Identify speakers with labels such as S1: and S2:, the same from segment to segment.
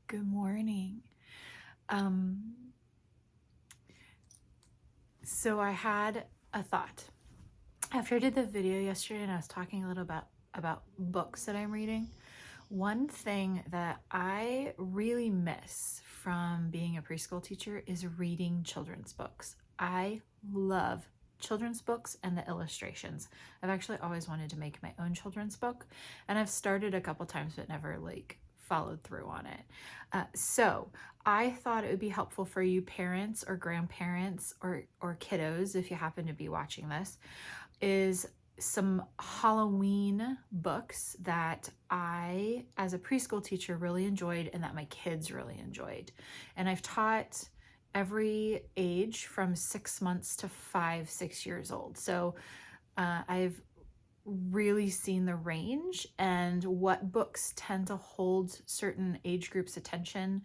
S1: Good morning. So I had a thought. After I did the video yesterday and I was talking a little about books that I'm reading, one thing that I really miss from being a preschool teacher is reading children's books. I love children's books and the illustrations. I've actually always wanted to make my own children's book, and I've started a couple times but never followed through on it. So I thought it would be helpful for you parents or grandparents or kiddos, if you happen to be watching this, is some Halloween books that I, as a preschool teacher, really enjoyed and that my kids really enjoyed. And I've taught every age from 6 months to 6 years old. So I've really seen the range and what books tend to hold certain age groups' attention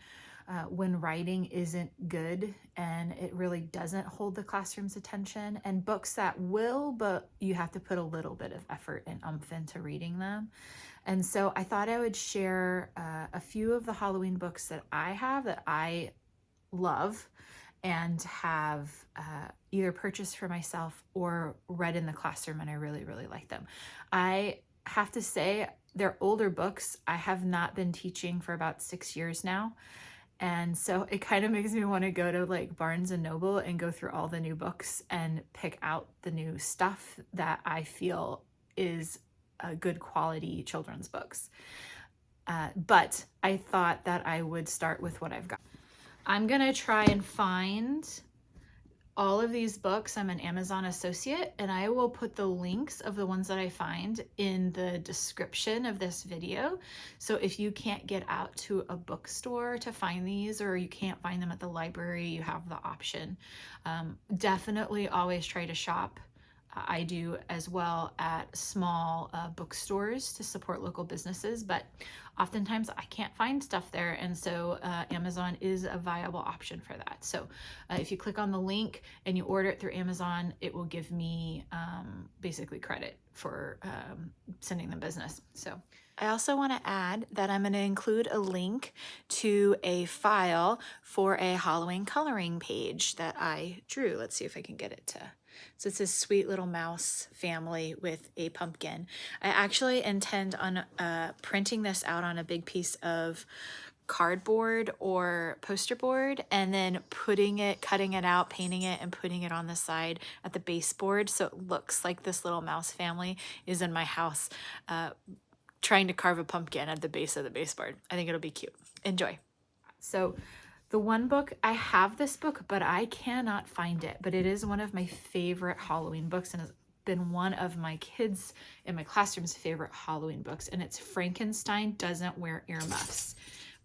S1: when writing isn't good and it really doesn't hold the classroom's attention, and books that will, but you have to put a little bit of effort and oomph into reading them. And so I thought I would share a few of the Halloween books that I have that I love and have either purchased for myself or read in the classroom, and I really, really like them. I have to say, they're older books. I have not been teaching for about 6 years now. And so it kind of makes me want to go to like Barnes and Noble and go through all the new books and pick out the new stuff that I feel is a good quality children's books. But I thought that I would start with what I've got. I'm going to try and find all of these books. I'm an Amazon associate, and I will put the links of the ones that I find in the description of this video. So if you can't get out to a bookstore to find these, or you can't find them at the library, you have the option. Definitely always try to shop. I do as well at small bookstores to support local businesses, but oftentimes I can't find stuff there, and so Amazon is a viable option for that. So if you click on the link and you order it through Amazon, it will give me basically credit for sending them business. So I also want to add that I'm going to include a link to a file for a Halloween coloring page that I drew. Let's see if I can get it to. So it's this sweet little mouse family with a pumpkin. I actually intend on printing this out on a big piece of cardboard or poster board and then cutting it out, painting it, and putting it on the side at the baseboard so it looks like this little mouse family is in my house trying to carve a pumpkin at the base of the baseboard. I think it'll be cute. Enjoy. So the one book, I have this book, but I cannot find it. But it is one of my favorite Halloween books and has been one of my kids in my classroom's favorite Halloween books. And it's Frankenstein Doesn't Wear Earmuffs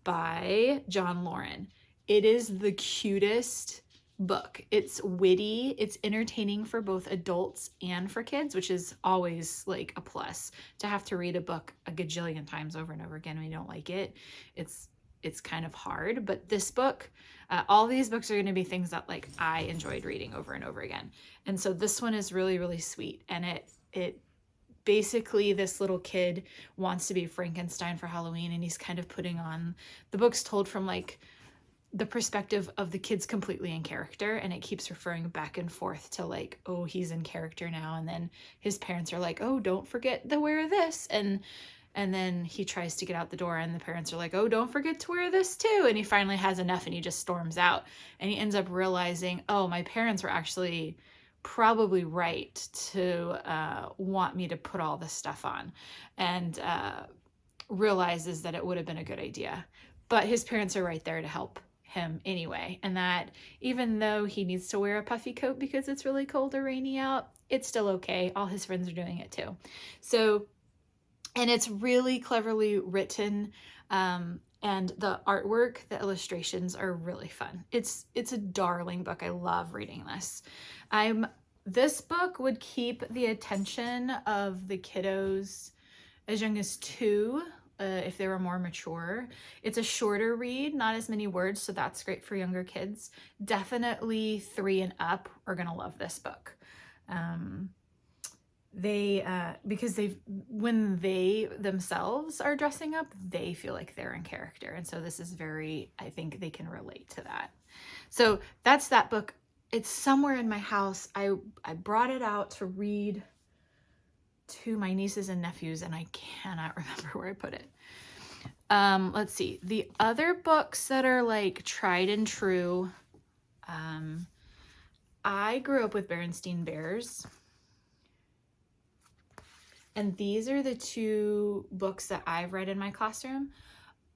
S1: by John Lauren. It is the cutest book. It's witty, it's entertaining for both adults and for kids, which is always like a plus. To have to read a book a gajillion times over and over again when you don't like it, it's kind of hard. But this book, all these books are going to be things that like I enjoyed reading over and over again. And so this one is really, really sweet. And it basically, this little kid wants to be Frankenstein for Halloween, and he's kind of putting on, the book's told from like the perspective of the kid's completely in character, and it keeps referring back and forth to like, oh, he's in character now, and then his parents are like, oh, don't forget to wear this, and then he tries to get out the door and the parents are like, oh, don't forget to wear this too. And he finally has enough and he just storms out. And he ends up realizing, oh, my parents were actually probably right to want me to put all this stuff on. And realizes that it would have been a good idea. But his parents are right there to help him anyway. And that even though he needs to wear a puffy coat because it's really cold or rainy out, it's still okay. All his friends are doing it too. So, and it's really cleverly written, and the artwork, the illustrations are really fun. It's a darling book. I love reading this. This book would keep the attention of the kiddos as young as 2, if they were more mature. It's a shorter read, not as many words, so that's great for younger kids. Definitely 3 and up are gonna love this book. because when they themselves are dressing up, they feel like they're in character. And so this is I think they can relate to that. So that's that book. It's somewhere in my house. I brought it out to read to my nieces and nephews, and I cannot remember where I put it. Let's see. The other books that are like tried and true. I grew up with Berenstain Bears. And these are the two books that I've read in my classroom.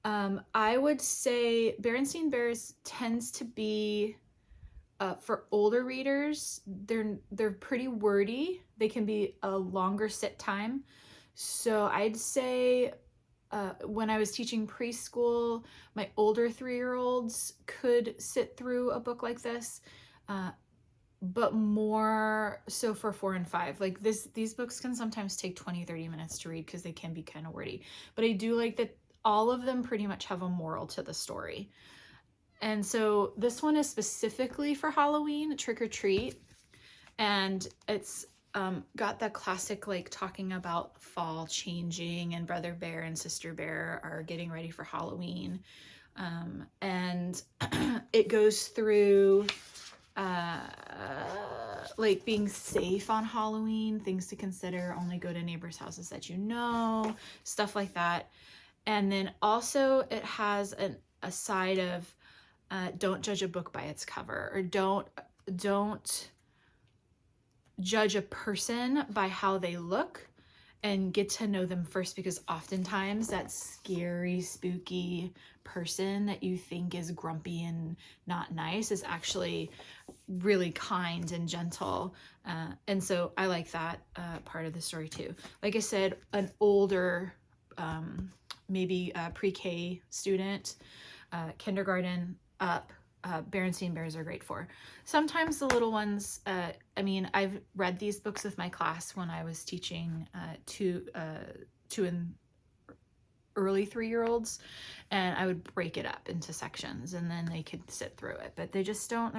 S1: I would say Berenstain Bears tends to be, for older readers, they're pretty wordy. They can be a longer sit time. So I'd say when I was teaching preschool, my older 3-year-olds could sit through a book like this. But more so for 4 and 5. Like these books can sometimes take 20-30 minutes to read because they can be kind of wordy. But I do like that all of them pretty much have a moral to the story. And so this one is specifically for Halloween, Trick or Treat. And it's got that classic, like, talking about fall changing and Brother Bear and Sister Bear are getting ready for Halloween. And it goes through like being safe on Halloween, things to consider, only go to neighbors' houses that you know, stuff like that. And then also it has a side of don't judge a book by its cover, or don't judge a person by how they look, and get to know them first, because oftentimes that scary, spooky person that you think is grumpy and not nice is actually really kind and gentle. And so I like that part of the story too. Like I said, an older, maybe a pre-K student, kindergarten up, Berenstain Bears are great for. Sometimes the little ones, I mean, I've read these books with my class when I was teaching 2 and early 3-year-olds, and I would break it up into sections and then they could sit through it. But they're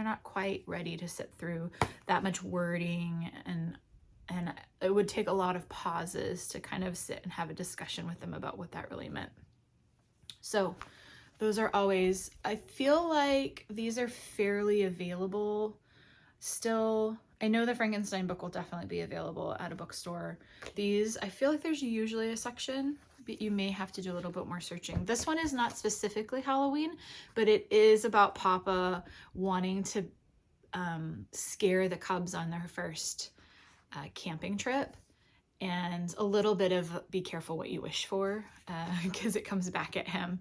S1: not quite ready to sit through that much wording, and it would take a lot of pauses to kind of sit and have a discussion with them about what that really meant. So those are always, I feel like these are fairly available still. I know the Frankenstein book will definitely be available at a bookstore. These, I feel like there's usually a section, but you may have to do a little bit more searching. This one is not specifically Halloween, but it is about Papa wanting to scare the cubs on their first camping trip. And a little bit of be careful what you wish for, because it comes back at him.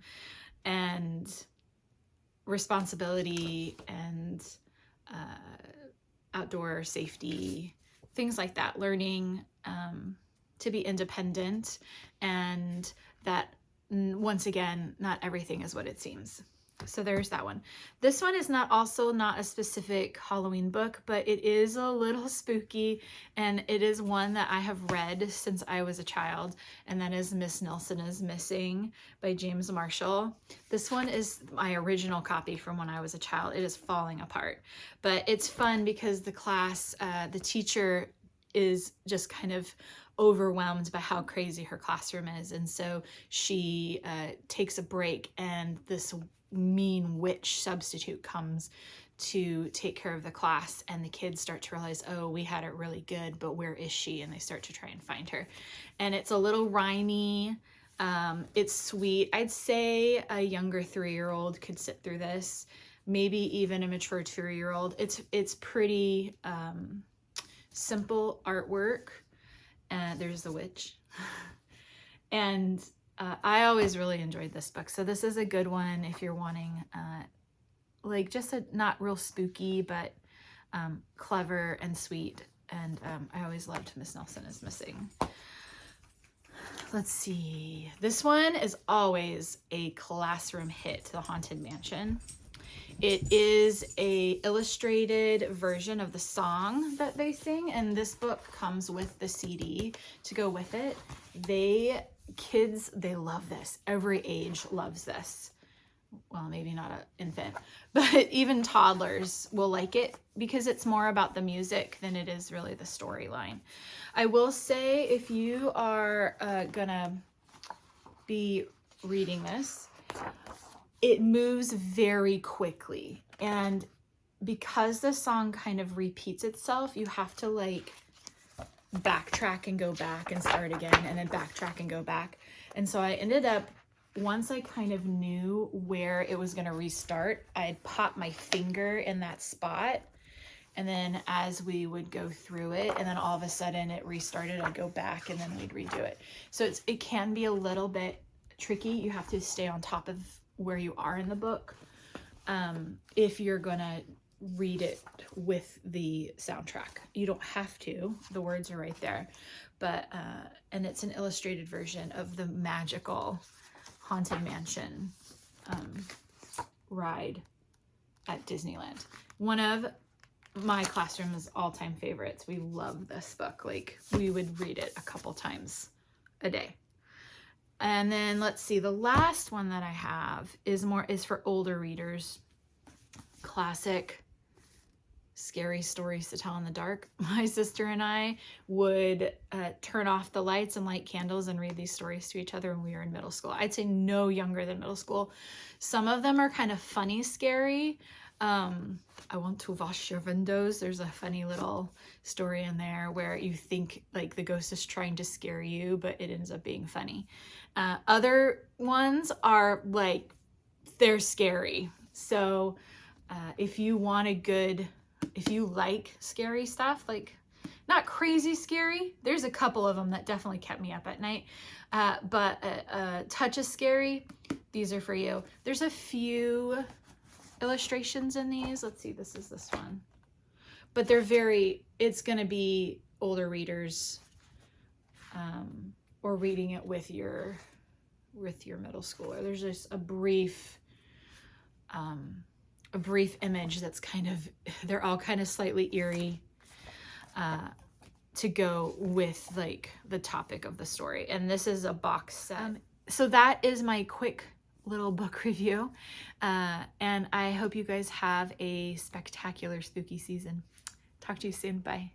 S1: And responsibility and outdoor safety, things like that, learning to be independent, and that once again, not everything is what it seems. So there's that one. This one is not a specific Halloween book, but it is a little spooky, and it is one that I have read since I was a child, and that is Miss Nelson is Missing by James Marshall. This one is my original copy from when I was a child. It is falling apart, but it's fun because the class, the teacher is just kind of overwhelmed by how crazy her classroom is, and so she takes a break, and this mean witch substitute comes to take care of the class, and the kids start to realize, oh, we had it really good, but where is she? And they start to try and find her. And it's a little rhymey. It's sweet. I'd say a younger 3-year-old could sit through this, maybe even a mature 2-year-old. It's pretty simple artwork. There's the witch. And I always really enjoyed this book. So this is a good one if you're wanting like just a not real spooky, but clever and sweet. And I always loved Miss Nelson is Missing. Let's see. This one is always a classroom hit, The Haunted Mansion. It is a illustrated version of the song that they sing, and this book comes with the CD to go with it. Kids, they love this. Every age loves this. well, maybe not an infant, but even toddlers will like it because it's more about the music than it is really the storyline. I will say, if you are gonna be reading this, it moves very quickly, and because the song kind of repeats itself, you have to like backtrack and go back and start again, and then backtrack and go back. And so I ended up, once I kind of knew where it was going to restart, I'd pop my finger in that spot, and then as we would go through it, and then all of a sudden it restarted, I'd go back and then we'd redo it. So it can be a little bit tricky. You have to stay on top of where you are in the book if you're gonna read it with the soundtrack. You don't have to, the words are right there, but and it's an illustrated version of the magical Haunted Mansion ride at Disneyland. One of my classroom's all-time favorites. We love this book. Like, we would read it a couple times a day. And then let's see, the last one that I have is for older readers. Classic scary stories to tell in the dark. My sister and I would turn off the lights and light candles and read these stories to each other when we were in middle school. I'd say no younger than middle school. Some of them are kind of funny scary. I want to wash your windows. There's a funny little story in there where you think like the ghost is trying to scare you, but it ends up being funny. Other ones are like, they're scary. So if you want if you like scary stuff, like not crazy scary, there's a couple of them that definitely kept me up at night, but a touch of scary, these are for you. There's a few illustrations in these. Let's see, this is this one. But they're it's gonna be older readers or reading it with your middle schooler. There's just a brief image that's kind of, they're all kind of slightly eerie to go with like the topic of the story. And this is a box set. So that is my quick little book review. And I hope you guys have a spectacular spooky season. Talk to you soon. Bye.